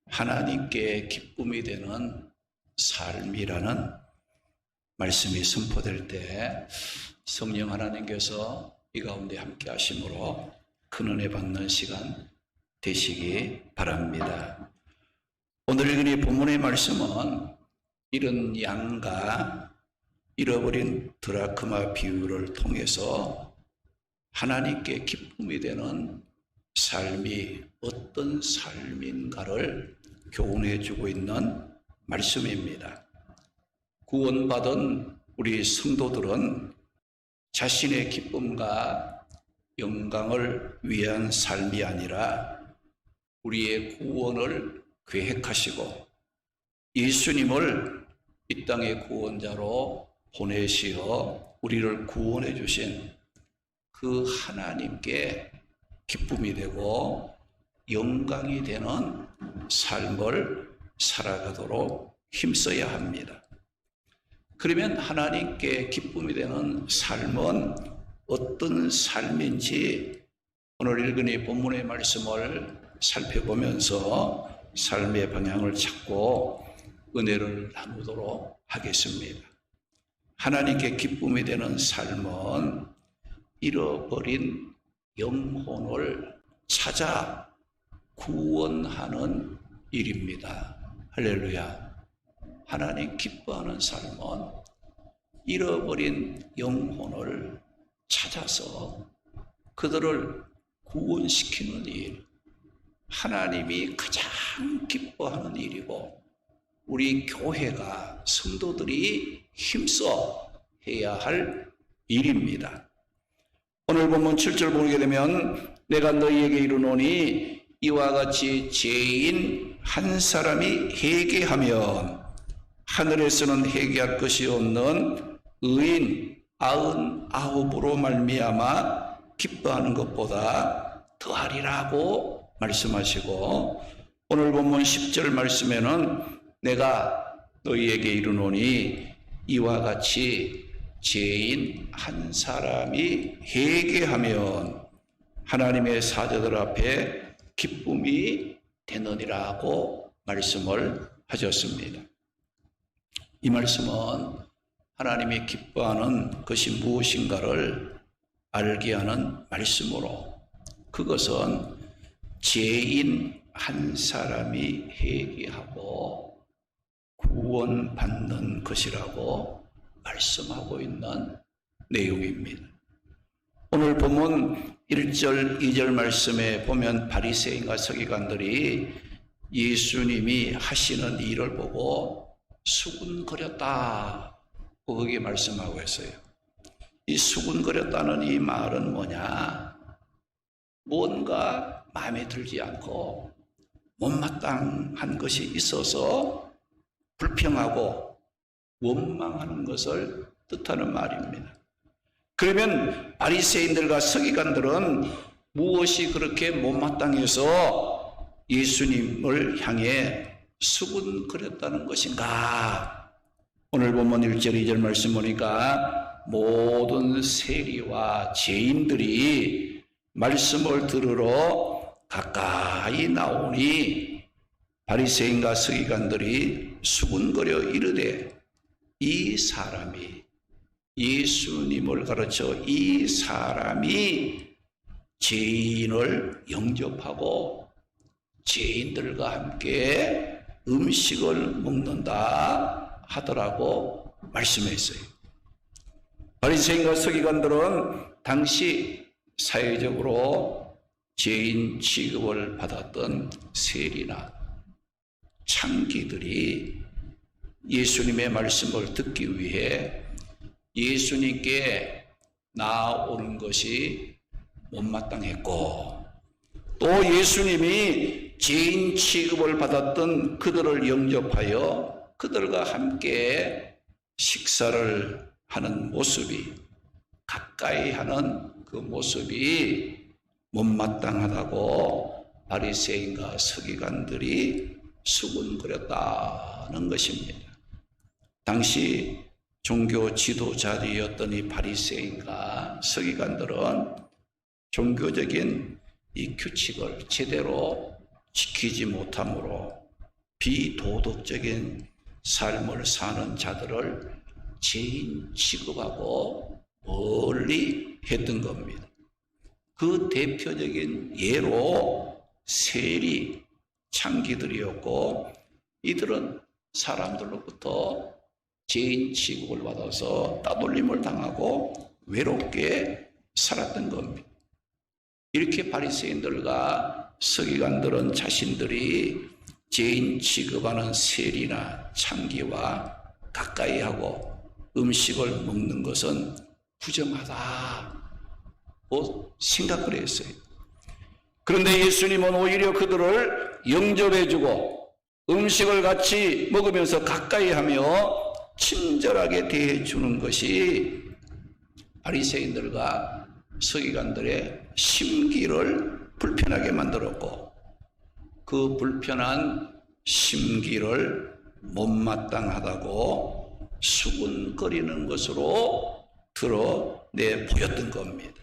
하나님께 기쁨이 되는 삶이라는 말씀이 선포될 때 성령 하나님께서 이 가운데 함께 하심으로 큰 은혜 받는 시간 되시기 바랍니다. 오늘 읽은 이 본문의 말씀은 잃은 양과 잃어버린 드라크마 비유를 통해서 하나님께 기쁨이 되는 삶이 어떤 삶인가를 교훈해 주고 있는 말씀입니다. 구원받은 우리 성도들은 자신의 기쁨과 영광을 위한 삶이 아니라 우리의 구원을 계획하시고 예수님을 이 땅의 구원자로 보내시어 우리를 구원해 주신 그 하나님께 기쁨이 되고 영광이 되는 삶을 살아가도록 힘써야 합니다. 그러면 하나님께 기쁨이 되는 삶은 어떤 삶인지 오늘 읽은 이 본문의 말씀을 살펴보면서 삶의 방향을 찾고 은혜를 나누도록 하겠습니다. 하나님께 기쁨이 되는 삶은 잃어버린 영혼을 찾아 구원하는 일입니다. 할렐루야. 하나님 기뻐하는 삶은 잃어버린 영혼을 찾아서 그들을 구원시키는 일, 하나님이 가장 기뻐하는 일이고 우리 교회가 성도들이 힘써 해야 할 일입니다. 오늘 본문 7절 보게 되면 내가 너희에게 이르노니 이와 같이 죄인 한 사람이 회개하면 하늘에서는 회개할 것이 없는 의인 99으로 말미암아 기뻐하는 것보다 더하리라고 말씀하시고 오늘 본문 10절 말씀에는 내가 너희에게 이르노니 이와 같이 죄인 한 사람이 회개하면 하나님의 사자들 앞에 기쁨이 되느니라고 말씀을 하셨습니다. 이 말씀은 하나님이 기뻐하는 것이 무엇인가를 알게 하는 말씀으로 그것은 죄인 한 사람이 회개하고 구원받는 것이라고 말씀하고 있는 내용입니다. 오늘 본문 1절, 2절 말씀에 보면 바리새인과 서기관들이 예수님이 하시는 일을 보고 수군거렸다. 거기에 말씀하고 있어요. 이 수군거렸다는 이 말은 뭐냐? 뭔가 마음에 들지 않고 못마땅한 것이 있어서 불평하고 원망하는 것을 뜻하는 말입니다. 그러면 바리새인들과 서기관들은 무엇이 그렇게 못마땅해서 예수님을 향해 수군거렸다는 것인가? 오늘 본문 1절 2절 말씀 보니까 모든 세리와 죄인들이 말씀을 들으러 가까이 나오니 바리새인과 서기관들이 수군거려 이르되 이 사람이 예수님을 가르쳐 이 사람이 죄인을 영접하고 죄인들과 함께 음식을 먹는다 하더라고 말씀했어요. 바리새인과 서기관들은 당시 사회적으로 죄인 취급을 받았던 세리나 창기들이 예수님의 말씀을 듣기 위해 예수님께 나오는 것이 못마땅했고 또 예수님이 죄인 취급을 받았던 그들을 영접하여 그들과 함께 식사를 하는 모습이 가까이 하는 그 모습이 못마땅하다고 바리새인과 서기관들이 수군거렸다는 것입니다. 당시 종교 지도자들이었던 이 바리새인과 서기관들은 종교적인 이 규칙을 제대로 지키지 못함으로 비도덕적인 삶을 사는 자들을 죄인 취급하고 멀리 했던 겁니다. 그 대표적인 예로 세리, 창기들이었고, 이들은 사람들로부터 죄인 취급을 받아서 따돌림을 당하고 외롭게 살았던 겁니다. 이렇게 바리새인들과 서기관들은 자신들이 죄인 취급하는 세리나 창기와 가까이 하고 음식을 먹는 것은 부정하다고 생각을 했어요. 그런데 예수님은 오히려 그들을 영접해주고 음식을 같이 먹으면서 가까이 하며 친절하게 대해주는 것이 바리새인들과 서기관들의 심기를 불편하게 만들었고, 그 불편한 심기를 못마땅하다고 수군거리는 것으로 드러내 보였던 겁니다.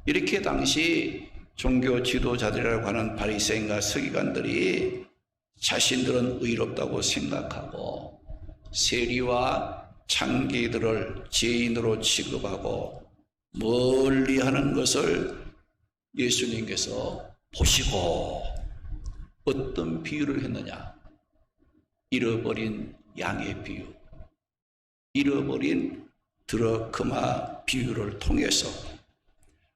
이렇게 당시 종교 지도자들이라고 하는 바리새인과 서기관들이 자신들은 의롭다고 생각하고 세리와 창기들을 죄인으로 취급하고 멀리하는 것을 예수님께서 보시고 어떤 비유를 했느냐? 잃어버린 양의 비유, 잃어버린 드러크마 비유를 통해서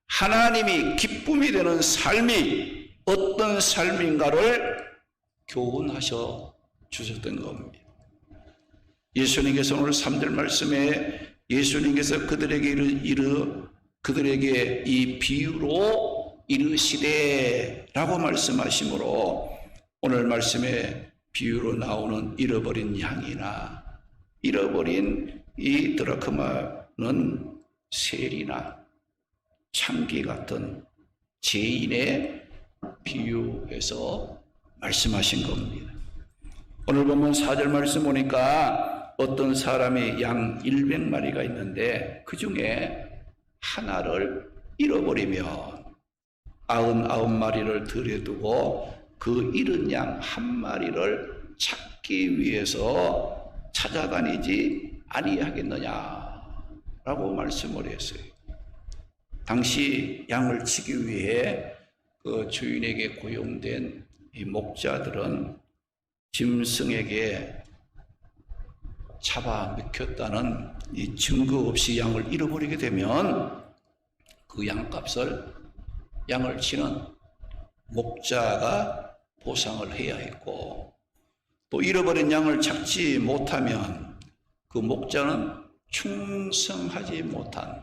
하나님이 기쁨이 되는 삶이 어떤 삶인가를 교훈하셔 주셨던 겁니다. 예수님께서 오늘 3절 말씀에 예수님께서 그들에게 이 비유로 이르시되 라고 말씀하시므로, 오늘 말씀에 비유로 나오는 잃어버린 양이나 잃어버린 이 드라크마는 세리나 창기 같은 죄인의 비유에서 말씀하신 겁니다. 오늘 보면 4절 말씀 보니까 어떤 사람이 양 100마리가 있는데 그 중에 하나를 잃어버리면 99마리를 들여두고 그 잃은 양 한 마리를 찾기 위해서 찾아다니지 아니하겠느냐라고 말씀을 했어요. 당시 양을 치기 위해 그 주인에게 고용된 이 목자들은 짐승에게 잡아먹혔다는 이 증거 없이 양을 잃어버리게 되면 그 양값을 양을 치는 목자가 보상을 해야 했고, 또 잃어버린 양을 찾지 못하면 그 목자는 충성하지 못한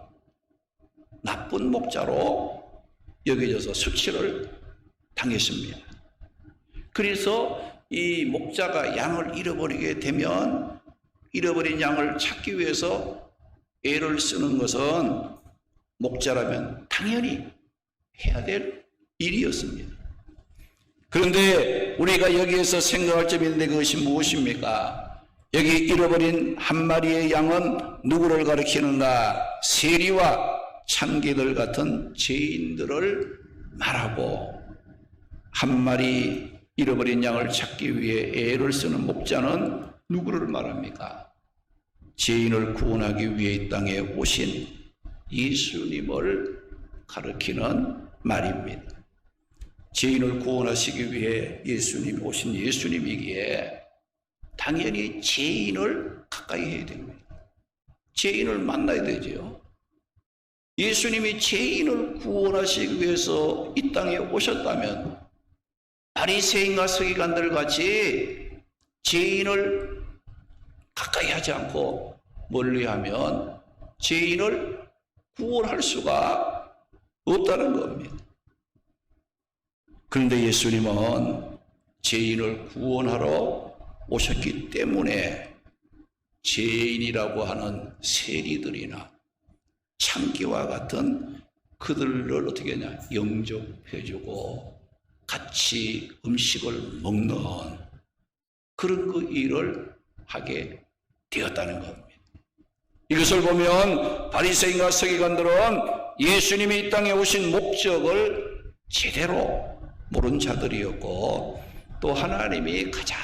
나쁜 목자로 여겨져서 수치를 당했습니다. 그래서 이 목자가 양을 잃어버리게 되면 잃어버린 양을 찾기 위해서 애를 쓰는 것은 목자라면 당연히 해야 될 일이었습니다. 그런데 우리가 여기에서 생각할 점이 있는데 그것이 무엇입니까? 여기 잃어버린 한 마리의 양은 누구를 가리키는가? 세리와 창기들 같은 죄인들을 말하고, 한 마리 잃어버린 양을 찾기 위해 애를 쓰는 목자는 누구를 말합니까? 죄인을 구원하기 위해 이 땅에 오신 예수님을 가리키는 말입니다. 죄인을 구원하시기 위해 예수님 오신 예수님이기에 당연히 죄인을 가까이 해야 됩니다. 죄인을 만나야 되죠. 예수님이 죄인을 구원하시기 위해서 이 땅에 오셨다면 바리새인과 서기관들 같이 죄인을 가까이 하지 않고 멀리하면 죄인을 구원할 수가 없다는 겁니다. 그런데 예수님은 죄인을 구원하러 오셨기 때문에 죄인이라고 하는 세리들이나 창기와 같은 그들을 어떻게 하냐, 영접해주고 같이 음식을 먹는 그런 그 일을 하게 되었다는 겁니다. 이것을 보면 바리새인과 서기관들은 예수님이 이 땅에 오신 목적을 제대로 모른 자들이었고, 또 하나님이 가장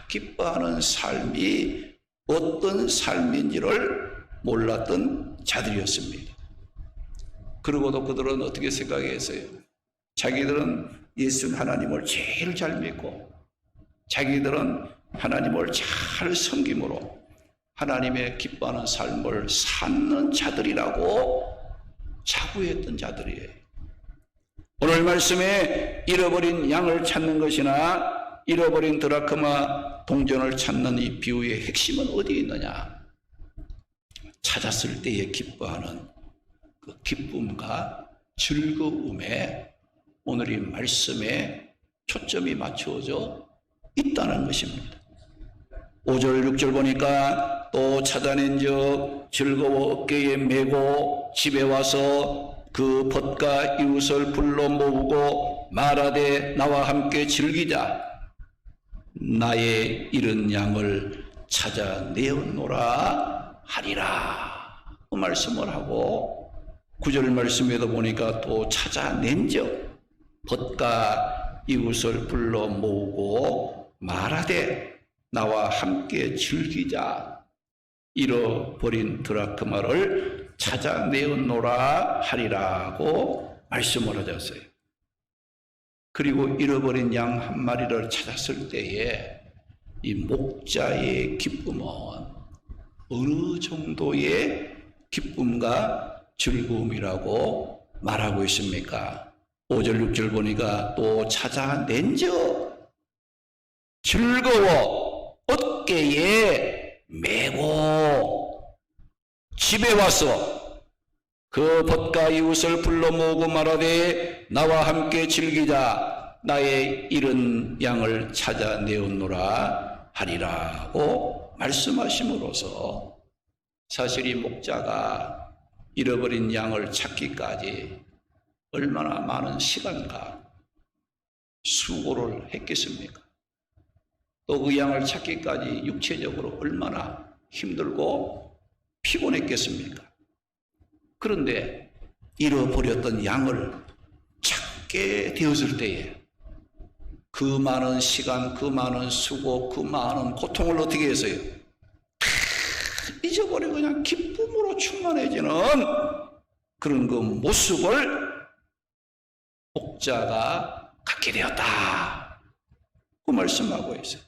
기뻐하는 삶이 어떤 삶인지를 몰랐던 자들이었습니다. 그러고도 그들은 어떻게 생각했어요? 자기들은 예수 하나님을 제일 잘 믿고 자기들은 하나님을 잘 섬김으로 하나님의 기뻐하는 삶을 사는 자들이라고 자부했던 자들이에요. 오늘 말씀에 잃어버린 양을 찾는 것이나 잃어버린 드라크마 동전을 찾는 이 비유의 핵심은 어디에 있느냐? 찾았을 때에 기뻐하는 그 기쁨과 즐거움에 오늘 이 말씀에 초점이 맞추어져 있다는 것입니다. 5절 6절 보니까 또 찾아낸 적 즐거워 어깨에 메고 집에 와서 그 벗과 이웃을 불러 모으고 말하되 나와 함께 즐기자. 나의 잃은 양을 찾아내었노라 하리라. 그 말씀을 하고 9절 말씀에도 보니까 또 찾아낸 적 벗과 이웃을 불러 모으고 말하되 나와 함께 즐기자. 잃어버린 드라크마를 찾아내었노라 하리라고 말씀을 하셨어요. 그리고 잃어버린 양 한 마리를 찾았을 때에 이 목자의 기쁨은 어느 정도의 기쁨과 즐거움이라고 말하고 있습니까? 5절 6절 보니까 또 찾아낸 적 즐거워 어깨에 메고 집에 와서 그 벗과 이웃을 불러 모으고 말하되 나와 함께 즐기자. 나의 잃은 양을 찾아내었노라 하리라고 말씀하심으로써 사실 이 목자가 잃어버린 양을 찾기까지 얼마나 많은 시간과 수고를 했겠습니까? 또 그 양을 찾기까지 육체적으로 얼마나 힘들고 피곤했겠습니까? 그런데 잃어버렸던 양을 찾게 되었을 때에 그 많은 시간, 그 많은 수고, 그 많은 고통을 어떻게 했어요? 잊어버리고 그냥 기쁨으로 충만해지는 그런 그 모습을 목자가 갖게 되었다. 그 말씀하고 있어요.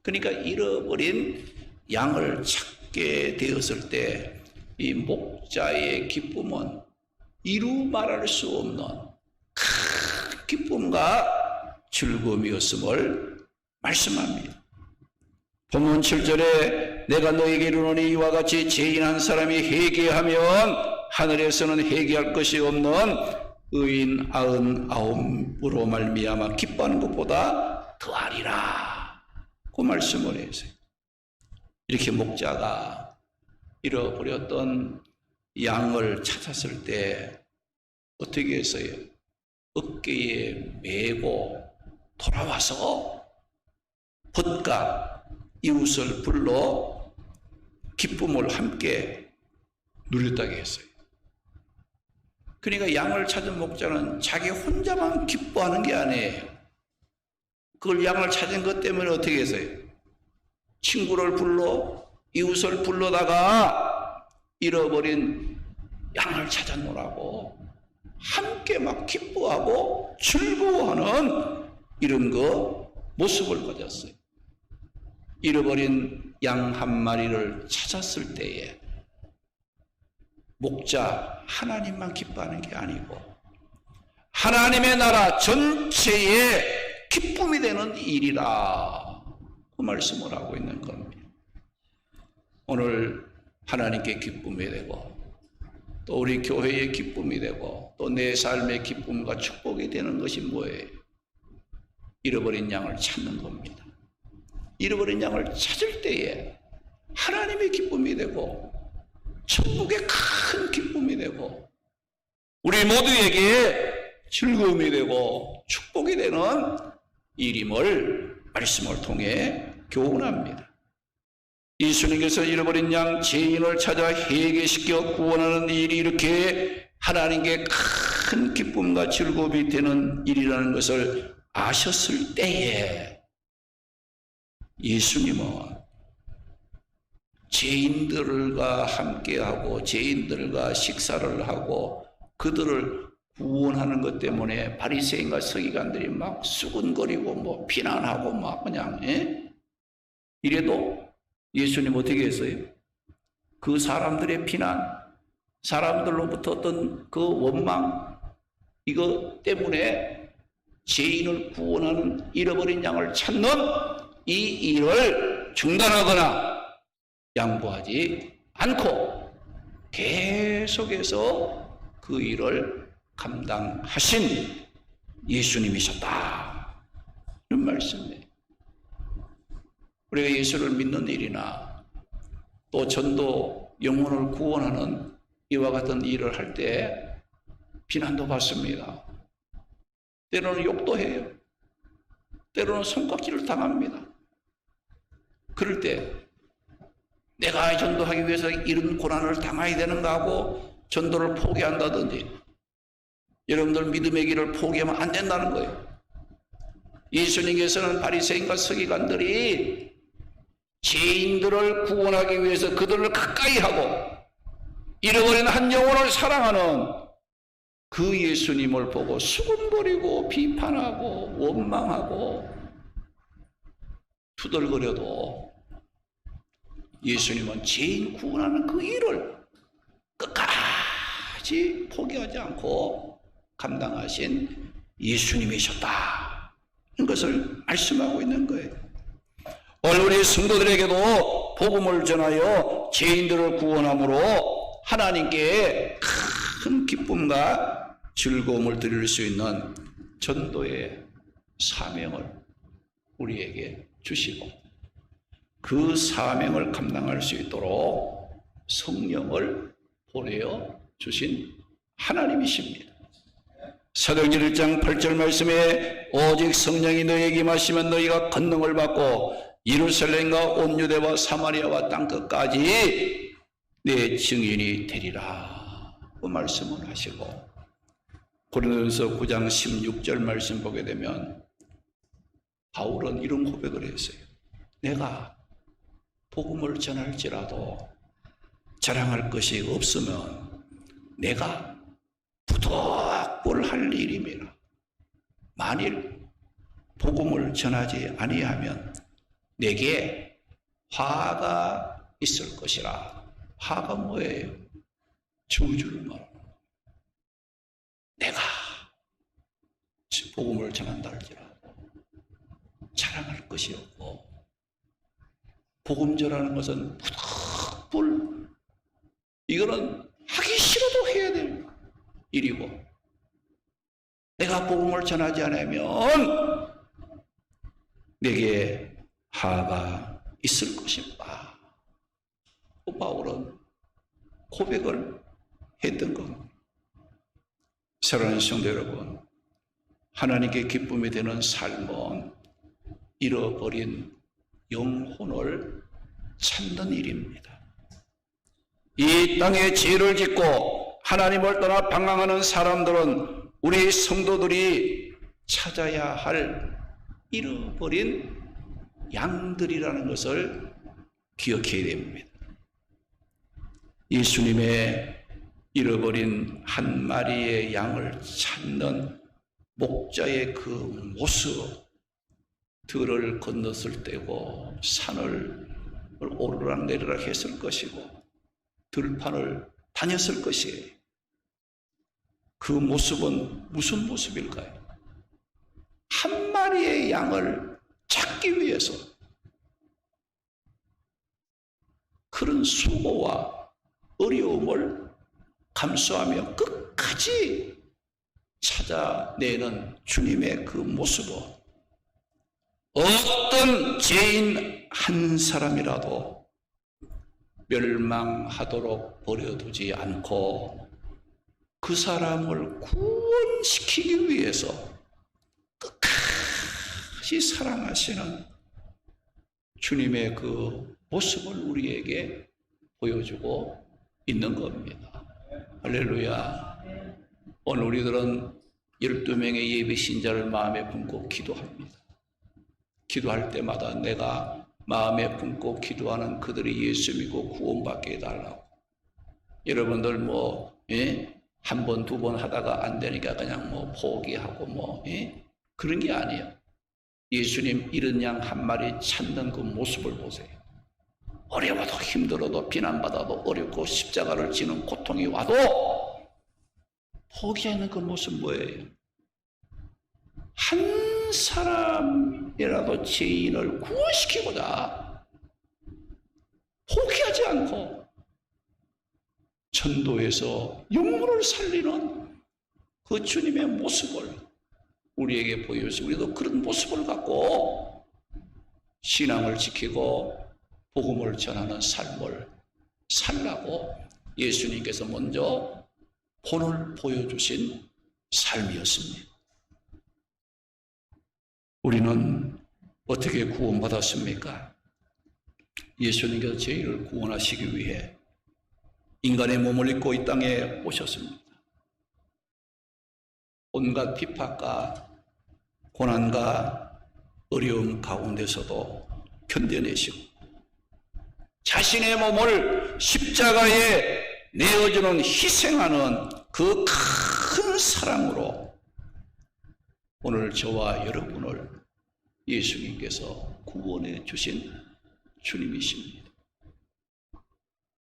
그러니까 잃어버린 양을 찾게 되었을 때 이 목자의 기쁨은 이루 말할 수 없는 큰 기쁨과 즐거움이었음을 말씀합니다. 본문 7절에 내가 너에게 이르노니 이와 같이 죄인 한 사람이 회개하면 하늘에서는 회개할 것이 없는 의인 99으로 말미암아 기뻐하는 것보다 더하리라. 그 말씀을 했어요. 이렇게 목자가 잃어버렸던 양을 찾았을 때 어떻게 했어요? 어깨에 메고 돌아와서 벗과 이웃을 불러 기쁨을 함께 누렸다고 했어요. 그러니까 양을 찾은 목자는 자기 혼자만 기뻐하는 게 아니에요. 그걸 양을 찾은 것 때문에 어떻게 했어요? 친구를 불러 이웃을 불러다가 잃어버린 양을 찾아놓으라고 함께 막 기뻐하고 즐거워하는 이런 거 모습을 가졌어요. 잃어버린 양 한 마리를 찾았을 때에 목자 하나님만 기뻐하는 게 아니고 하나님의 나라 전체에 기쁨이 되는 일이라 그 말씀을 하고 있는 겁니다. 오늘 하나님께 기쁨이 되고 또 우리 교회의 기쁨이 되고 또 내 삶의 기쁨과 축복이 되는 것이 뭐예요? 잃어버린 양을 찾는 겁니다. 잃어버린 양을 찾을 때에 하나님의 기쁨이 되고 천국의 큰 기쁨이 되고 우리 모두에게 즐거움이 되고 축복이 되는 일임을 말씀을 통해 교훈합니다. 예수님께서 잃어버린 양 죄인을 찾아 회개시켜 구원하는 일이 이렇게 하나님께 큰 기쁨과 즐거움이 되는 일이라는 것을 아셨을 때에 예수님은 죄인들과 함께하고 죄인들과 식사를 하고 그들을 구원하는 것 때문에 바리새인과 서기관들이 막 수군거리고 뭐 비난하고 막 그냥 이래도 예수님 어떻게 했어요? 그 사람들의 비난, 사람들로부터 어떤 그 원망 이거 때문에 죄인을 구원하는 잃어버린 양을 찾는 이 일을 중단하거나 양보하지 않고 계속해서 그 일을 감당하신 예수님이셨다. 이런 말씀이에요. 우리가 예수를 믿는 일이나 또 전도 영혼을 구원하는 이와 같은 일을 할 때 비난도 받습니다. 때로는 욕도 해요. 때로는 손가락질을 당합니다. 그럴 때 내가 전도하기 위해서 이런 고난을 당해야 되는가 하고 전도를 포기한다든지 여러분들 믿음의 길을 포기하면 안 된다는 거예요. 예수님께서는 바리새인과 서기관들이 죄인들을 구원하기 위해서 그들을 가까이 하고 잃어버린 한 영혼을 사랑하는 그 예수님을 보고 수군거리고 비판하고 원망하고 투덜거려도 예수님은 죄인 구원하는 그 일을 끝까지 포기하지 않고 감당하신 예수님이셨다. 이것을 말씀하고 있는 거예요. 오늘 우리 성도들에게도 복음을 전하여 죄인들을 구원함으로 하나님께 큰 기쁨과 즐거움을 드릴 수 있는 전도의 사명을 우리에게 주시고 그 사명을 감당할 수 있도록 성령을 보내어 주신 하나님이십니다. 사도행전 1장 8절 말씀에 오직 성령이 너희에게 임하시면 너희가 권능을 받고 예루살렘과 온 유대와 사마리아와 땅끝까지 내 증인이 되리라 그 말씀을 하시고 고린도전서 9장 16절 말씀 보게 되면 바울은 이런 고백을 했어요. 내가 복음을 전할지라도 자랑할 것이 없으면 내가 부득불할 일임이라. 만일 복음을 전하지 아니하면 내게 화가 있을 것이라. 화가 뭐예요? 저주를 말하는 거예요. 내가 복음을 전한다 할지라도 자랑할 것이 없고 복음 전하는 것은 부득불 이거는 하기 싫어도 해야 될 일이고 내가 복음을 전하지 않으면 내게 화가 있을 것이다. 바울은 고백을 했던 겁니다. 사랑하는 성도 여러분, 하나님께 기쁨이 되는 삶은 잃어버린 영혼을 찾는 일입니다. 이 땅에 죄를 짓고 하나님을 떠나 방황하는 사람들은 우리 성도들이 찾아야 할 잃어버린 양들이라는 것을 기억해야 됩니다. 예수님의 잃어버린 한 마리의 양을 찾는 목자의 그 모습, 들을 건넜을 때고 산을 오르락 내리락 했을 것이고 들판을 다녔을 것이에요. 그 모습은 무슨 모습일까요? 한 마리의 양을 찾기 위해서 그런 수고와 어려움을 감수하며 끝까지 찾아내는 주님의 그 모습은 어떤 죄인 한 사람이라도 멸망하도록 버려두지 않고 그 사람을 구원시키기 위해서 끝까지 사랑하시는 주님의 그 모습을 우리에게 보여주고 있는 겁니다. 할렐루야. 오늘 우리들은 12명의 예비 신자를 마음에 품고 기도합니다. 기도할 때마다 내가 마음에 품고 기도하는 그들이 예수 믿고 구원받게 해달라고. 여러분들 한 번, 두 번 하다가 안 되니까 그냥 포기하고 그런 게 아니에요. 예수님 이런 양 한 마리 찾는 그 모습을 보세요. 어려워도 힘들어도 비난받아도 어렵고 십자가를 지는 고통이 와도 포기하는 그 모습 뭐예요? 한 사람이라도 죄인을 구원시키고자 포기하지 않고 전도해서 영혼을 살리는 그 주님의 모습을 우리에게 보여주시고 우리도 그런 모습을 갖고 신앙을 지키고 복음을 전하는 삶을 살라고 예수님께서 먼저 본을 보여주신 삶이었습니다. 우리는 어떻게 구원받았습니까? 예수님께서 저희를 구원하시기 위해 인간의 몸을 입고 이 땅에 오셨습니다. 온갖 핍박과 고난과 어려움 가운데서도 견뎌내시고 자신의 몸을 십자가에 내어주는 희생하는 그 큰 사랑으로 오늘 저와 여러분을 예수님께서 구원해 주신 주님이십니다.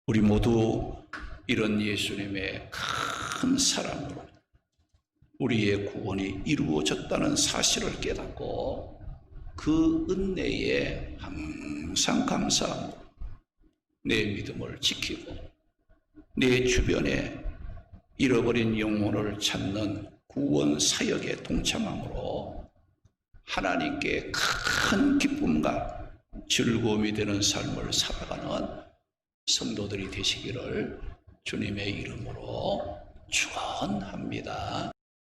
우리 모두 이런 예수님의 큰 사랑으로 우리의 구원이 이루어졌다는 사실을 깨닫고 그 은혜에 항상 감사함으로 내 믿음을 지키고 내 주변에 잃어버린 영혼을 찾는 구원 사역에 동참함으로 하나님께 큰 기쁨과 즐거움이 되는 삶을 살아가는 성도들이 되시기를 주님의 이름으로 축원합니다.